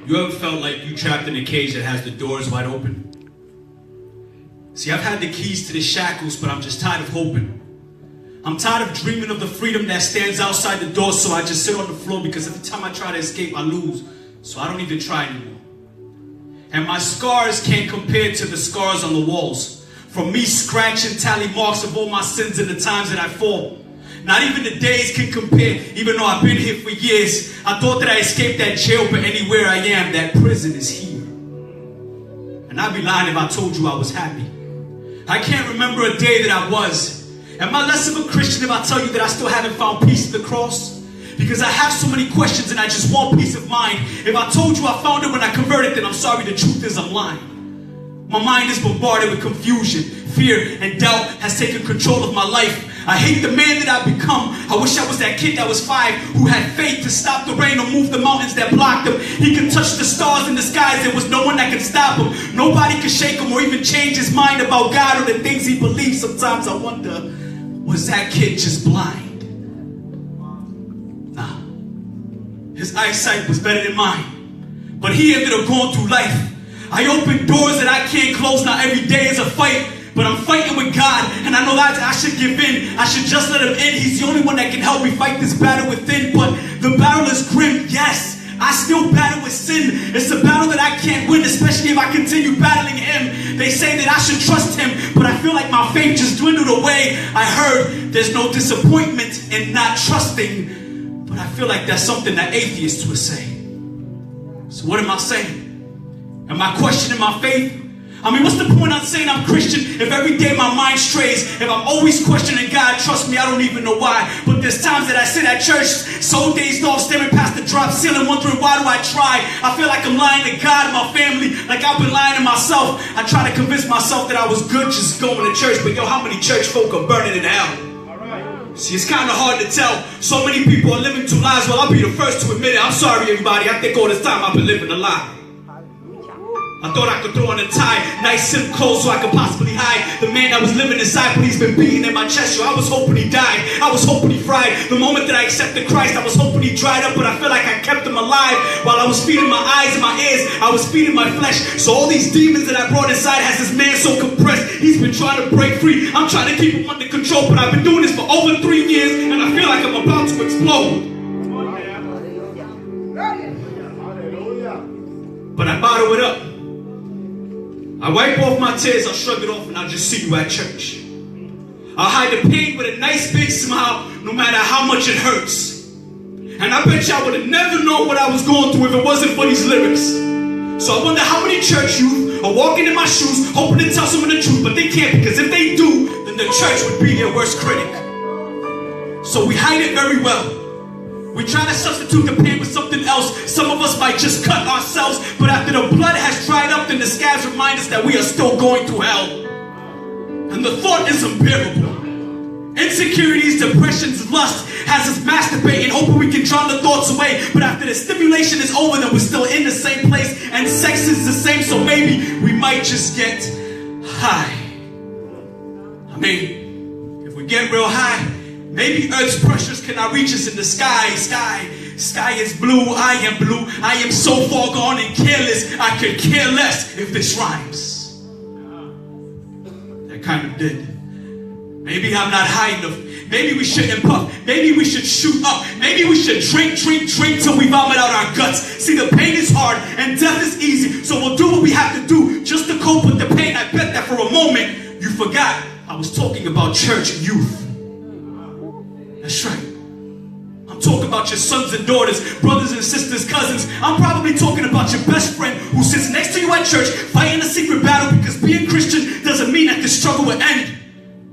You ever felt like you trapped in a cage that has the doors wide open? See, I've had the keys to the shackles, but I'm just tired of hoping. I'm tired of dreaming of the freedom that stands outside the door, so I just sit on the floor because every time I try to escape, I lose. So I don't even try anymore. And my scars can't compare to the scars on the walls. From me scratching tally marks of all my sins and the times that I fall. Not even the days can compare, even though I've been here for years. I thought that I escaped that jail, but anywhere I am, that prison is here. And I'd be lying if I told you I was happy. I can't remember a day that I was. Am I less of a Christian if I tell you that I still haven't found peace at the cross? Because I have so many questions and I just want peace of mind. If I told you I found it when I converted, then I'm sorry, the truth is I'm lying. My mind is bombarded with confusion, fear, and doubt has taken control of my life. I hate the man that I've become. I wish I was that kid that was 5 who had faith to stop the rain or move the mountains that blocked him. He could touch the stars in the skies. There was no one that could stop him. Nobody could shake him or even change his mind about God or the things he believed. Sometimes I wonder, was that kid just blind? Nah. His eyesight was better than mine. But he ended up going through life. I open doors that I can't close. Now every day is a fight. But I'm fighting with God, and I know that I should give in. I should just let him in. He's the only one that can help me fight this battle within. But the battle is grim, yes. I still battle with sin. It's a battle that I can't win, especially if I continue battling him. They say that I should trust him, but I feel like my faith just dwindled away. I heard there's no disappointment in not trusting, but I feel like that's something that atheists would say. So what am I saying? Am I questioning my faith? I mean, what's the point on saying I'm Christian if every day my mind strays? If I'm always questioning God, trust me, I don't even know why. But there's times that I sit at church, so dazed off, staring past the drop ceiling, wondering why do I try? I feel like I'm lying to God and my family, like I've been lying to myself. I try to convince myself that I was good just going to church, but yo, how many church folk are burning in hell? See, it's kind of hard to tell. So many people are living two lives. Well, I'll be the first to admit it. I'm sorry, everybody. I think all this time I've been living a lie. I thought I could throw on a tie, nice simple clothes so I could possibly hide the man that was living inside, but he's been beating in my chest. Yo, I was hoping he died. I was hoping he fried. The moment that I accepted Christ, I was hoping he dried up, but I feel like I kept him alive. While I was feeding my eyes and my ears, I was feeding my flesh. So all these demons that I brought inside has this man so compressed. He's been trying to break free. I'm trying to keep him under control, but I've been doing this for over 3 years, and I feel like I'm about to explode. But I bottle it up. I wipe off my tears, I'll shrug it off, and I'll just see you at church. I'll hide the pain with a nice big smile, no matter how much it hurts. And I bet you I would have never known what I was going through if it wasn't for these lyrics. So I wonder how many church youth are walking in my shoes, hoping to tell someone the truth, but they can't, because if they do, then the church would be their worst critic. So we hide it very well. We try to substitute the pain with something else. Some of us might just cut ourselves, but after the blood has dried up, then the scabs remind us that we are still going through hell. And the thought is unbearable. Insecurities, depressions, lust has us masturbating, hoping we can drown the thoughts away. But after the stimulation is over, then we're still in the same place, and sex is the same, so maybe we might just get high. I mean, if we get real high, maybe Earth's pressures cannot reach us in the sky. Sky is blue, I am blue. I am so far gone and careless, I could care less if this rhymes. That kind of did. Maybe I'm not high enough. Maybe we shouldn't puff. Maybe we should shoot up. Maybe we should drink till we vomit out our guts. See, the pain is hard and death is easy, so we'll do what we have to do just to cope with the pain. I bet that for a moment you forgot I was talking about church youth. That's right. I'm talking about your sons and daughters, brothers and sisters, cousins. I'm probably talking about your best friend who sits next to you at church fighting a secret battle because being Christian doesn't mean that this struggle will end.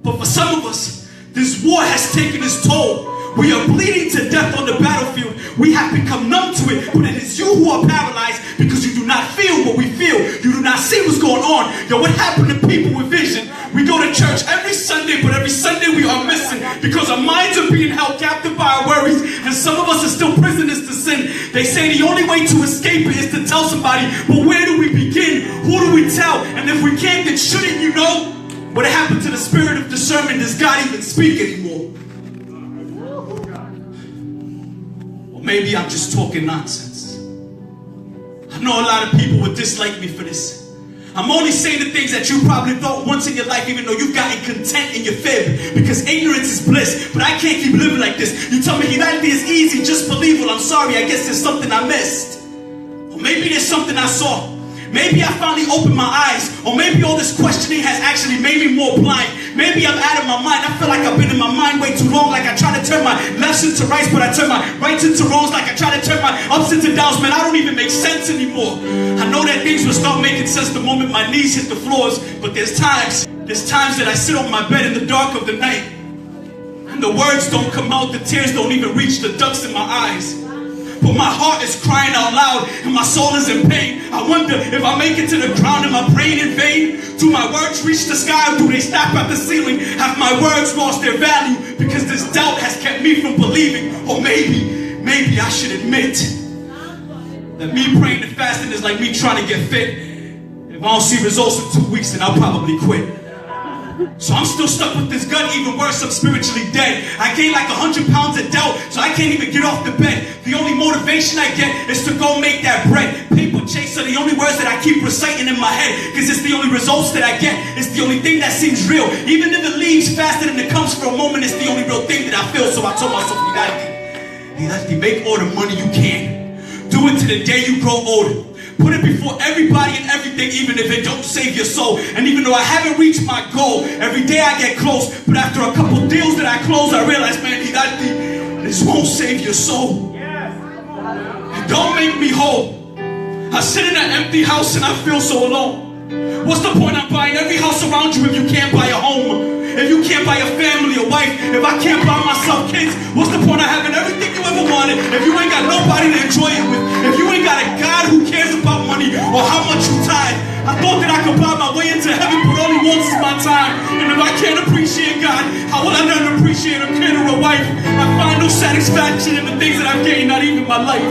But for some of us, this war has taken its toll. We are bleeding to death on the battlefield. We have become numb to it, but it is you who are paralyzed because you do not feel what we feel. You do not see what's going on. Yo, what happened to people with vision? We go to church every Sunday, but every Sunday we are missing because our minds are being held captive by our worries, and some of us are still prisoners to sin. They say the only way to escape it is to tell somebody, but where do we begin? Who do we tell? And if we can't, then shouldn't you know? What happened to the spirit of discernment? Does God even speak anymore? maybe I'm just talking nonsense. I know a lot of people would dislike me for this. I'm only saying the things that you probably thought once in your life, even though you've gotten content in your fib, because ignorance is bliss. But I can't keep living like this. You tell me Gidalti is easy, just believe. Well, I'm sorry, I guess there's something I missed. Or maybe there's something I saw. Maybe I finally opened my eyes. Or maybe all this questioning has actually made me more blind. Maybe I'm out of my mind. I feel like I've been in my mind way too long. Like I try to turn my lefts into rights, but I turn my rights into wrongs. Like I try to turn my ups into downs. Man, I don't even make sense anymore. I know that things will start making sense the moment my knees hit the floors. But there's times that I sit on my bed in the dark of the night, and the words don't come out. The tears don't even reach the ducts in my eyes. But my heart is crying out loud, and my soul is in pain. I wonder if I make it to the ground, am I praying in vain? Do my words reach the sky, or do they stop at the ceiling? Have my words lost their value because this doubt has kept me from believing? Or maybe I should admit that me praying and fasting is like me trying to get fit. If I don't see results in 2 weeks, then I'll probably quit. So I'm still stuck with this gut. Even worse, I'm spiritually dead. I gained like 100 pounds of doubt, so I can't even get off the bed. The only motivation I get is to go make that bread. Paper chase are the only words that I keep reciting in my head, because it's the only results that I get. It's the only thing that seems real. Even if it leaves faster than it comes for a moment, it's the only real thing that I feel. So I told myself, Gidalti, make all the money you can. Do it to the day you grow older. Put it before everybody and everything, even if it don't save your soul. And even though I haven't reached my goal, every day I get close. But after a couple deals that I close, I realize, man, Gidalti, this won't save your soul. It don't make me whole. I sit in an empty house and I feel so alone. What's the point of buying every house around you if you can't buy a home? If you can't buy a family, a wife, if I can't buy myself kids, what's the point of having everything you ever wanted if you ain't got nobody to enjoy it with? If you ain't got a God who cares about money or how much you tithe? I thought that I could buy my way into heaven, but only once is my time. And if I can't appreciate God, how will I learn to appreciate a kid or a wife? I find no satisfaction in the things that I've gained, not even my life.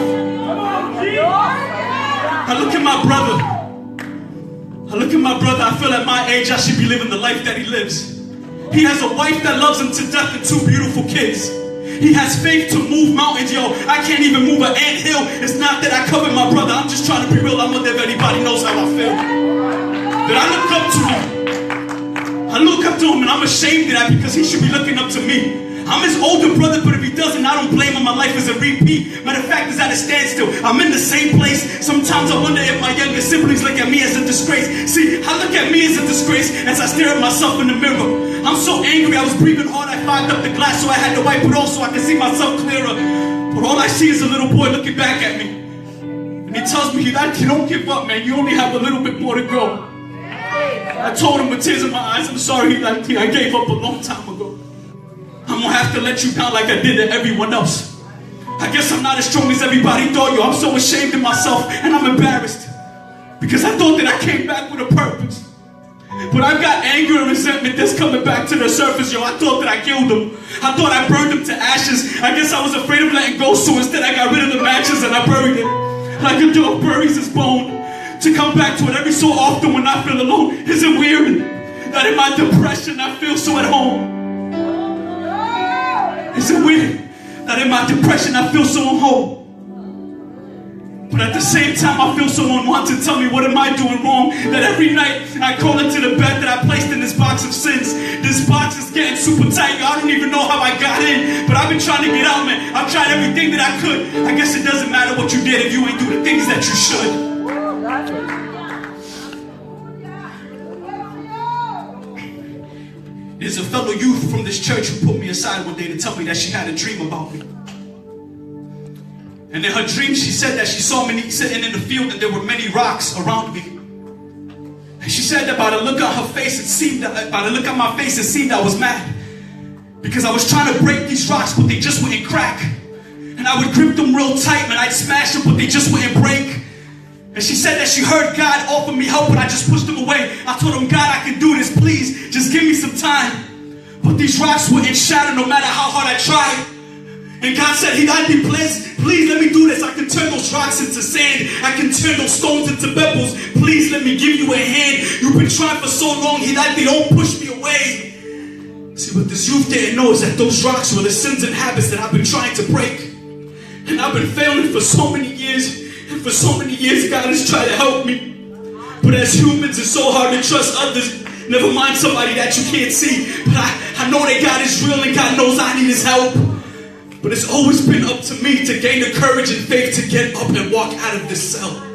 I look at my brother. I feel at my age I should be living the life that he lives. He has a wife that loves him to death and 2 beautiful kids. He has faith to move mountains, yo. I can't even move an anthill. It's not that I covet my brother. I'm just trying to be real. I wonder if anybody knows how I feel. That I look up to him. I look up to him and I'm ashamed of that because he should be looking up to me. I'm his older brother, but if he doesn't, I don't blame him. My life is a repeat. Matter of fact, it's at a standstill. I'm in the same place. Sometimes I wonder if my younger siblings look at me as a disgrace. See, I look at me as a disgrace as I stare at myself in the mirror. I'm so angry, I was breathing hard. I fogged up the glass, so I had to wipe it off so I could see myself clearer. But all I see is a little boy looking back at me. And he tells me, Gidalti, don't give up, man. You only have a little bit more to go. I told him with tears in my eyes, I'm sorry, Gidalti, I gave up a long time ago. I'm gonna have to let you down like I did to everyone else. I guess I'm not as strong as everybody thought, yo. I'm so ashamed of myself and I'm embarrassed. Because I thought that I came back with a purpose. But I've got anger and resentment that's coming back to the surface, yo. I thought that I killed him. I thought I burned him to ashes. I guess I was afraid of letting go, so instead I got rid of the matches and I buried it. Like a dog buries his bone. To come back to it every so often when I feel alone. Is it weird that in my depression I feel so at home? Is it weird that in my depression I feel so at home? But at the same time I feel so unwanted. Tell me, what am I doing wrong? That every night I crawl into the bed that I placed in this box of sins. This box is getting super tight. I don't even know how I got in. But I've been trying to get out, man. I've tried everything that I could. I guess it doesn't matter what you did if you ain't do the things that you should. There's a fellow youth from this church who put me aside one day to tell me that she had a dream about me. And in her dream, she said that she saw me sitting in the field and there were many rocks around me. And she said that by the look on her face, it seemed I was mad. Because I was trying to break these rocks, but they just wouldn't crack. And I would grip them real tight, and I'd smash them, but they just wouldn't break. And she said that she heard God offer me help, but I just pushed him away. I told him, God, I can do this, please, just give me some time. But these rocks wouldn't shatter no matter how hard I tried. And God said, Gidalti, please let me do this. I can turn those rocks into sand. I can turn those stones into pebbles. Please let me give you a hand. You've been trying for so long, Gidalti, don't push me away. See, what this youth didn't know is that those rocks were the sins and habits that I've been trying to break. And I've been failing for so many years. And for so many years, God has tried to help me. But as humans, it's so hard to trust others. Never mind somebody that you can't see. But I know that God is real and God knows I need his help. But it's always been up to me to gain the courage and faith to get up and walk out of this cell.